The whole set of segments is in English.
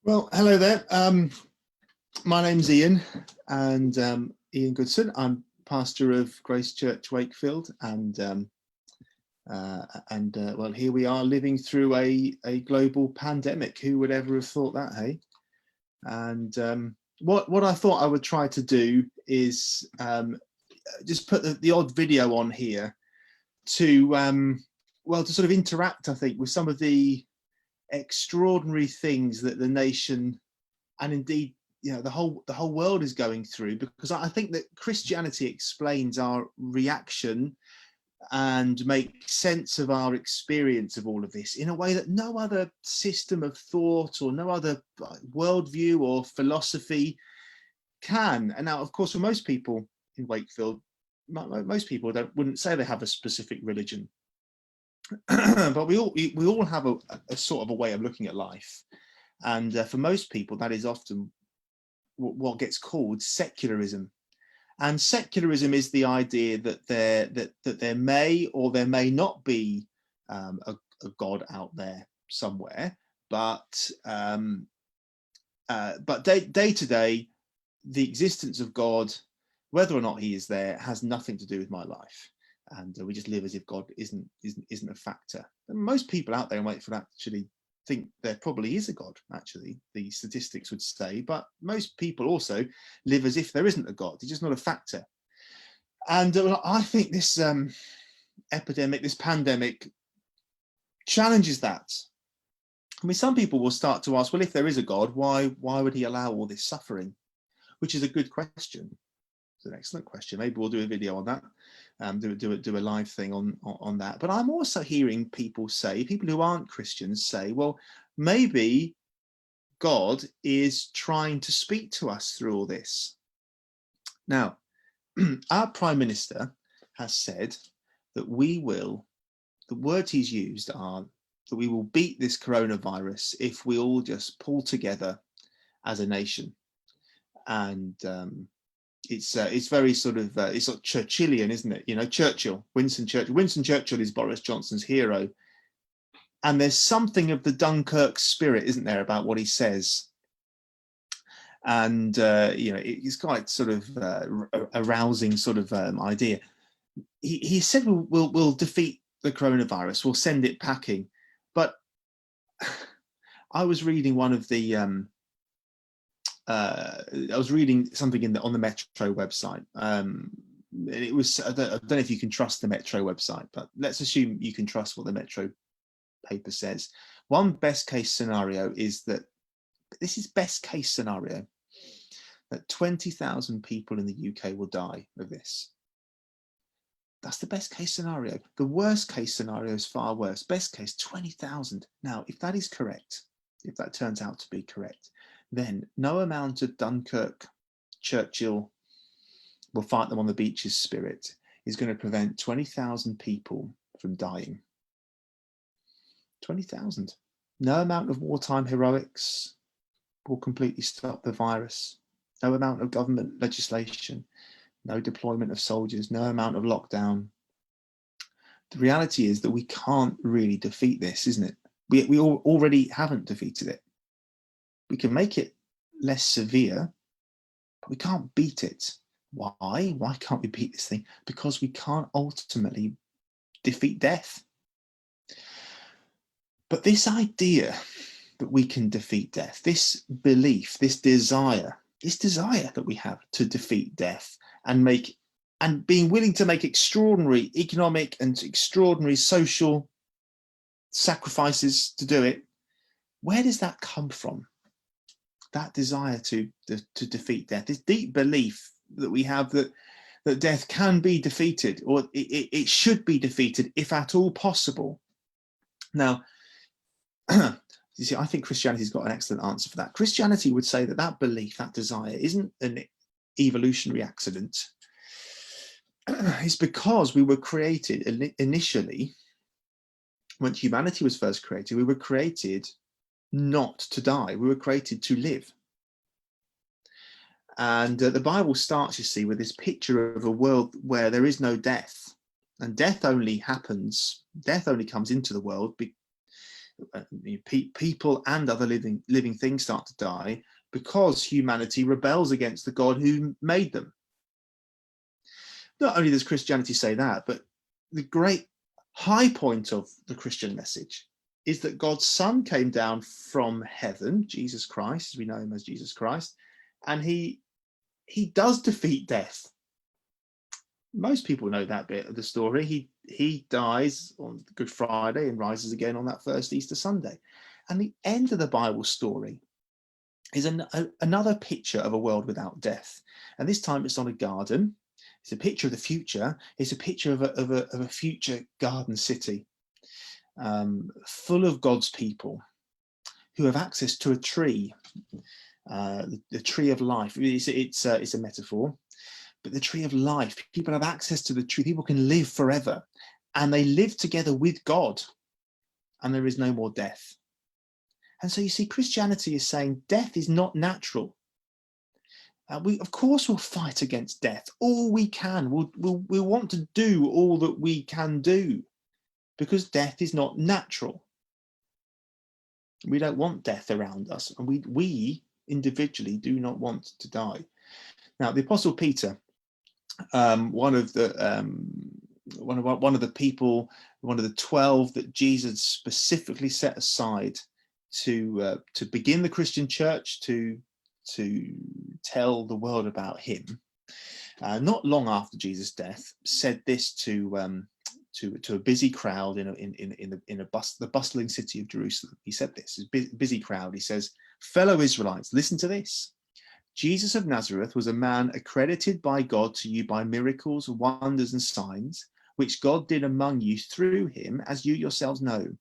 Well, hello there. My name's Ian, and Ian Goodson. I'm pastor of Grace Church Wakefield, and well, here we are living through a global pandemic. Who would ever have thought that, hey? And what I thought I would try to do is just put the odd video on here to to sort of interact, I think, with some of the extraordinary things that the nation and indeed the whole world is going through, because I think that Christianity explains our reaction and makes sense of our experience of all of this in a way that no other system of thought or no other worldview or philosophy can. And now, of course, for most people in Wakefield, most people wouldn't say they have a specific religion. But we all have a sort of a way of looking at life, and for most people that is often what gets called secularism. And secularism is the idea that there may or there may not be a God out there somewhere, but day to day, the existence of God, whether or not he is there, has nothing to do with my life. And we just live as if God isn't a factor. And most people out there in Wakefield actually think there probably is a God, actually, the statistics would say, but most people also live as if there isn't a God. He's just not a factor. And I think this epidemic, this pandemic, challenges that. I mean, some people will start to ask, well, if there is a God, why would he allow all this suffering? Which is a good question. It's an excellent question. Maybe we'll do a video on that, do a live thing on that. But I'm also hearing people who aren't Christians say, well, maybe God is trying to speak to us through all this. Now, our Prime Minister has said that the words he's used are that we will beat this coronavirus if we all just pull together as a nation. And it's very sort of it's sort of Churchillian, isn't it? Winston Churchill is Boris Johnson's hero, and there's something of the Dunkirk spirit, isn't there, about what he says? And it's quite sort of a rousing sort of idea. He said we'll defeat the coronavirus, we'll send it packing, but I was reading one of the I was reading something on the Metro website. It was I don't know if you can trust the Metro website, but let's assume you can trust what the Metro paper says. One best case scenario is that this is best case scenario that 20,000 people in the UK will die of this. That's the best case scenario. The worst case scenario is far worse. Best case, 20,000. Now, if that is correct, if that turns out to be correct, then no amount of Dunkirk, Churchill, will fight them on the beaches spirit is going to prevent 20,000 people from dying. 20,000. No amount of wartime heroics will completely stop the virus. No amount of government legislation, no deployment of soldiers, no amount of lockdown. The reality is that we can't really defeat this, isn't it? We already haven't defeated it. We can make it less severe, but we can't beat it. Why? Why can't we beat this thing? Because we can't ultimately defeat death. But this idea that we can defeat death, this belief, this desire that we have to defeat death and being willing to make extraordinary economic and extraordinary social sacrifices to do it, where does that come from? That desire to defeat death, this deep belief that we have that death can be defeated, or it should be defeated if at all possible. Now, you see, I think Christianity's got an excellent answer for that. Christianity would say that belief, that desire, isn't an evolutionary accident. It's because we were created initially, when humanity was first created, we were created not to die. We were created to live. And the Bible starts, you see, with this picture of a world where there is no death. And death only comes into the world People and other living things start to die because humanity rebels against the God who made them. Not only does Christianity say that, but the great high point of the Christian message is that God's Son came down from heaven, Jesus Christ, as we know him as Jesus Christ, and he does defeat death. Most people know that bit of the story. He dies on Good Friday and rises again on that first Easter Sunday. And the end of the Bible story is another picture of a world without death. And this time it's not a garden. It's a picture of the future. It's a picture of a future garden city, full of God's people who have access to a tree, the tree of life. It's a metaphor, but the tree of life. People have access to the tree. People can live forever, and they live together with God, and there is no more death. And so you see, Christianity is saying death is not natural. We, of course, will fight against death all we can. We'll want to do all that we can do because death is not natural. We don't want death around us, and we individually do not want to die. Now, the Apostle Peter, one of the people, one of the 12 that Jesus specifically set aside to begin the Christian church, to tell the world about him, not long after Jesus' death, said this to a busy crowd in the bustling city of Jerusalem. He said this, a busy crowd. He says, "Fellow Israelites, listen to this. Jesus of Nazareth was a man accredited by God to you by miracles, wonders, and signs, which God did among you through him, as you yourselves know.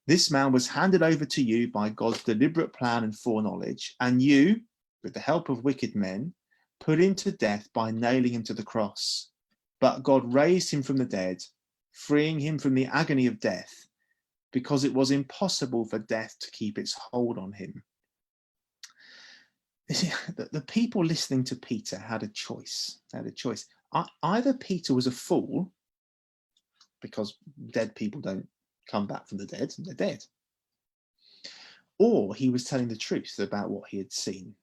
This man was handed over to you by God's deliberate plan and foreknowledge, and you, with the help of wicked men, put him to death by nailing him to the cross. But God raised him from the dead, freeing him from the agony of death, because it was impossible for death to keep its hold on him." The people listening to Peter had a choice. Either Peter was a fool, because dead people don't come back from the dead, they're dead, or he was telling the truth about what he had seen,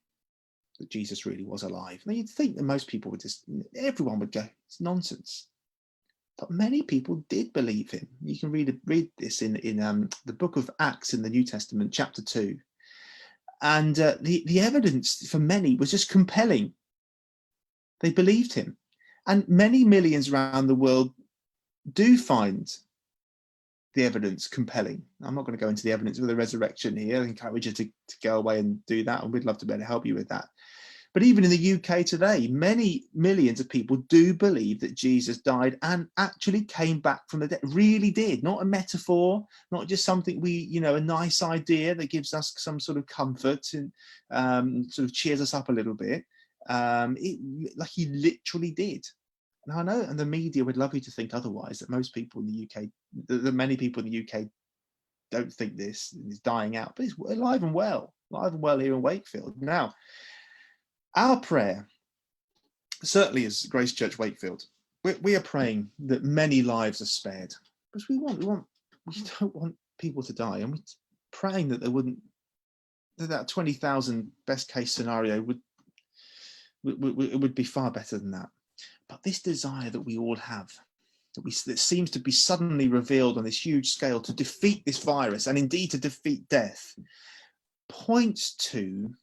that Jesus really was alive. Now, you'd think that most people everyone would go, it's nonsense. But many people did believe him. You can read this in the book of Acts in the New Testament, chapter 2. And the evidence for many was just compelling. They believed him. And many millions around the world do find the evidence compelling. I'm not going to go into the evidence of the resurrection here. I encourage you to go away and do that, and we'd love to be able to help you with that. But even in the UK today, many millions of people do believe that Jesus died and actually came back from the dead. Really did. Not a metaphor, not just something a nice idea that gives us some sort of comfort and sort of cheers us up a little bit. Like he literally did. And I know, and the media would love you to think otherwise, that most people in the UK, that many people in the UK don't think this, is dying out, but it's alive and well here in Wakefield. Now, our prayer, certainly as Grace Church Wakefield, we are praying that many lives are spared, because we don't want people to die, and we're praying that that 20,000 best case scenario would be far better than that. But this desire that we all have, that seems to be suddenly revealed on this huge scale to defeat this virus and indeed to defeat death, points to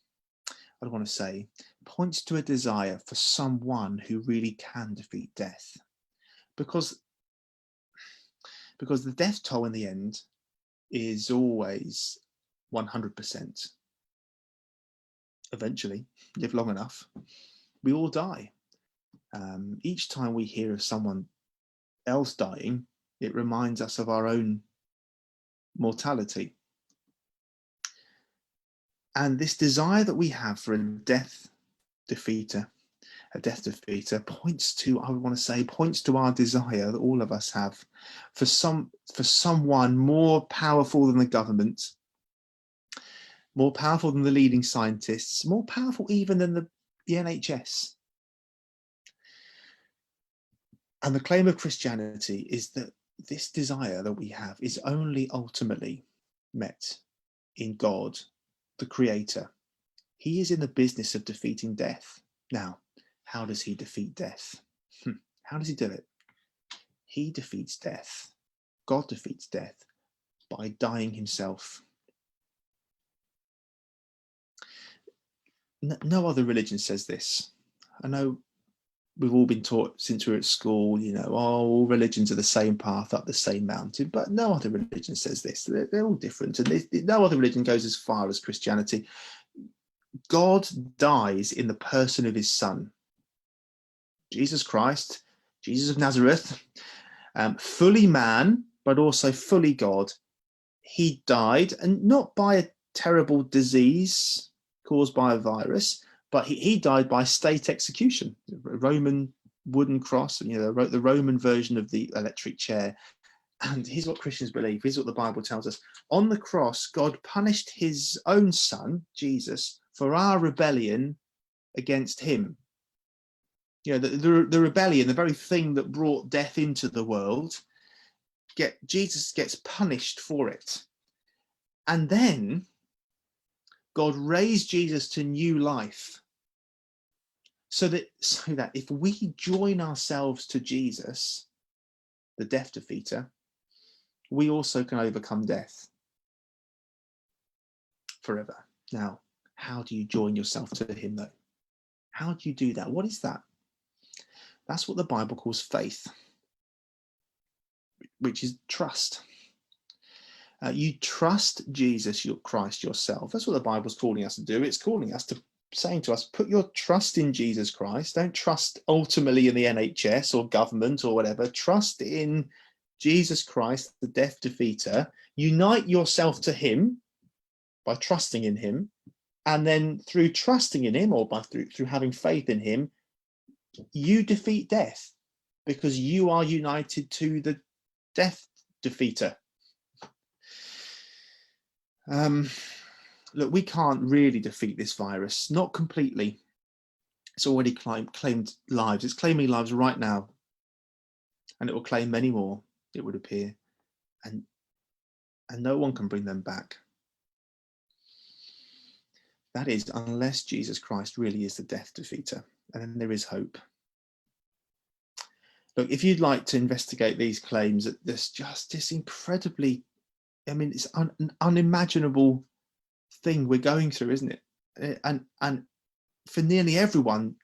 a desire for someone who really can defeat death. Because the death toll in the end is always 100%. Eventually, live long enough, we all die. Each time we hear of someone else dying, it reminds us of our own mortality. And this desire that we have for a death defeater points to our desire that all of us have for someone more powerful than the government, more powerful than the leading scientists, more powerful even than the NHS. And the claim of Christianity is that this desire that we have is only ultimately met in God, the Creator. He is in the business of defeating death. Now, how does he defeat death? How does he do it? He defeats death. God defeats death by dying himself. No other religion says this. I know we've all been taught since we were at school, all religions are the same path up the same mountain, but no other religion says this. They're all different, and no other religion goes as far as Christianity. God dies in the person of his Son, Jesus Christ, Jesus of Nazareth, fully man, but also fully God. He died, and not by a terrible disease caused by a virus, but he died by state execution, a Roman wooden cross, the Roman version of the electric chair. And here's what Christians believe. Here's what the Bible tells us. On the cross, God punished his own Son, Jesus, for our rebellion against him. The rebellion, the very thing that brought death into the world, Jesus gets punished for it. And then God raised Jesus to new life, so that if we join ourselves to Jesus, the death defeater, we also can overcome death forever. Now, how do you join yourself to him, though? How do you do that? What is that? That's what the Bible calls faith, which is trust. You trust Jesus, Christ, yourself. That's what the Bible's calling us to do. It's calling us to, saying to us, put your trust in Jesus Christ. Don't trust ultimately in the NHS or government or whatever. Trust in Jesus Christ, the death defeater. Unite yourself to him by trusting in him. And then through trusting in him, or through having faith in him, you defeat death, because you are united to the death defeater. Look, we can't really defeat this virus, not completely. It's already claimed lives. It's claiming lives right now, and it will claim many more, it would appear, and no one can bring them back. That is, unless Jesus Christ really is the death defeater, and then there is hope. Look, if you'd like to investigate these claims, there's just this incredibly, it's an unimaginable thing we're going through, isn't it? And for nearly everyone,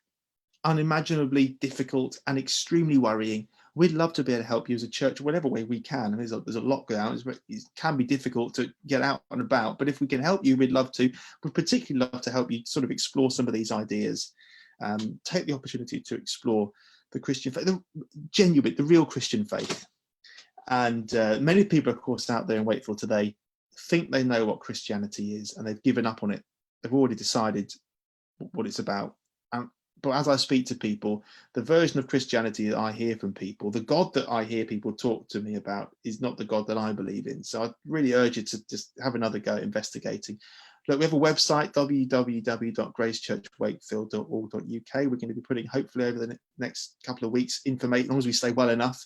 unimaginably difficult and extremely worrying. We'd love to be able to help you as a church, whatever way we can. And there's a lockdown. It can be difficult to get out and about, but if we can help you, we'd love to. We'd particularly love to help you sort of explore some of these ideas. Take the opportunity to explore the Christian faith, the real Christian faith. And many people, of course, out there in Wakefield today think they know what Christianity is, and they've given up on it. They've already decided what it's about. But as I speak to people, the version of Christianity that I hear from people, the God that I hear people talk to me about, is not the God that I believe in. So I really urge you to just have another go investigating. Look, we have a website, www.gracechurchwakefield.org.uk. We're going to be putting, hopefully over the next couple of weeks, information, as long as we stay well enough,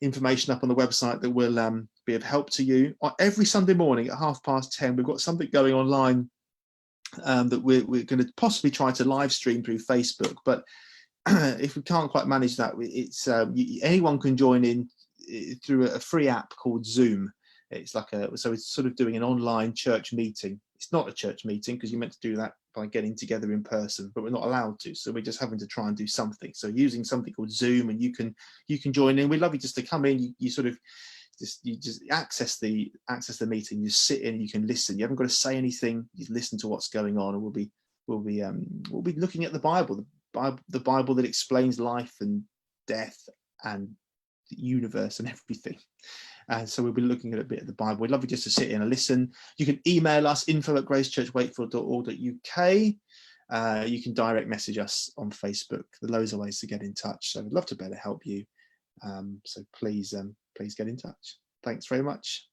information up on the website that will be of help to you. Every Sunday morning at 10:30, we've got something going online that we're going to possibly try to live stream through Facebook. But if we can't quite manage that, it's anyone can join in through a free app called Zoom. It's like so it's sort of doing an online church meeting. It's not a church meeting because you're meant to do that by getting together in person, but we're not allowed to. So we're just having to try and do something. So using something called Zoom, and you can join in. We'd love you just to come in. You just access the meeting. You sit in, you can listen. You haven't got to say anything. You listen to what's going on, and we'll be looking at the Bible that explains life and death and the universe and everything. And so we'll be looking at a bit of the Bible. We'd love you just to sit in and listen. You can email us, info@gracechurchwakefield.org.uk. You can direct message us on Facebook. There are loads of ways to get in touch. So we'd love to better help you. So please get in touch. Thanks very much.